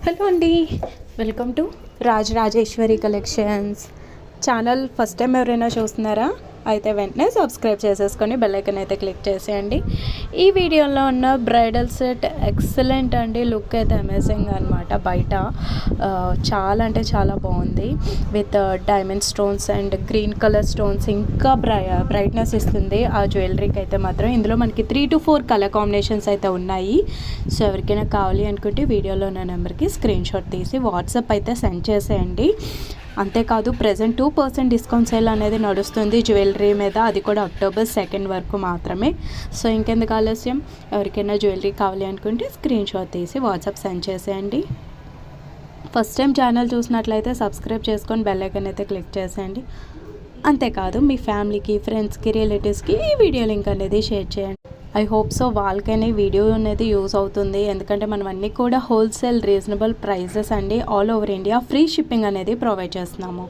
Hello అండి, welcome to Rajarajeshwari collections channel. First time ఎవరైనా చూస్తున్నారా? అయితే వెంటనే సబ్స్క్రైబ్ చేసేసుకొని బెల్ ఐకాన్ అయితే క్లిక్ చేసేయండి. ఈ వీడియోలో ఉన్న బ్రైడల్ సెట్ ఎక్సలెంట్ అండి. లుక్ అయితే అమేజింగ్ అనమాట. బయట చాలా అంటే చాలా బాగుంది. With diamond stones and green colour stones ఇంకా బ్రైట్నెస్ ఇస్తుంది ఆ జ్యువెలరీకి అయితే మాత్రం. ఇందులో మనకి 3 to 4 కలర్ కాంబినేషన్స్ అయితే ఉన్నాయి. సో ఎవరికైనా కావాలి అనుకుంటే వీడియోలో ఉన్న నెంబర్కి స్క్రీన్ షాట్ తీసి వాట్సాప్ అయితే సెండ్ చేసేయండి. అంతేకాదు ప్రజెంట్ 2% డిస్కౌంట్ సేల్ అనేది నడుస్తుంది జ్యువెలరీ మీద. అది కూడా October 2 వరకు మాత్రమే. సో ఇంకెందుకు ఆలస్యం, ఎవరికైనా జ్యువెలరీ కావాలి అనుకుంటే స్క్రీన్ షాట్ తీసి వాట్సాప్ సెండ్ చేసేయండి. ఫస్ట్ టైం ఛానల్ చూసినట్లయితే సబ్స్క్రైబ్ చేసుకొని బెల్ ఐకాన్ అయితే క్లిక్ చేసేయండి. అంతేకాదు మీ ఫ్యామిలీకి, ఫ్రెండ్స్కి, రిలేటివ్స్కి ఈ వీడియో లింక్ అనేది షేర్ చేయండి. ఐ హోప్ సో వాళ్ళకైనా వీడియో అనేది యూస్ అవుతుంది. ఎందుకంటే మనం అన్నీ కూడా హోల్సేల్ రీజనబుల్ ప్రైజెస్ అండి. All over India free shipping అనేది ప్రొవైడ్ చేస్తున్నాము.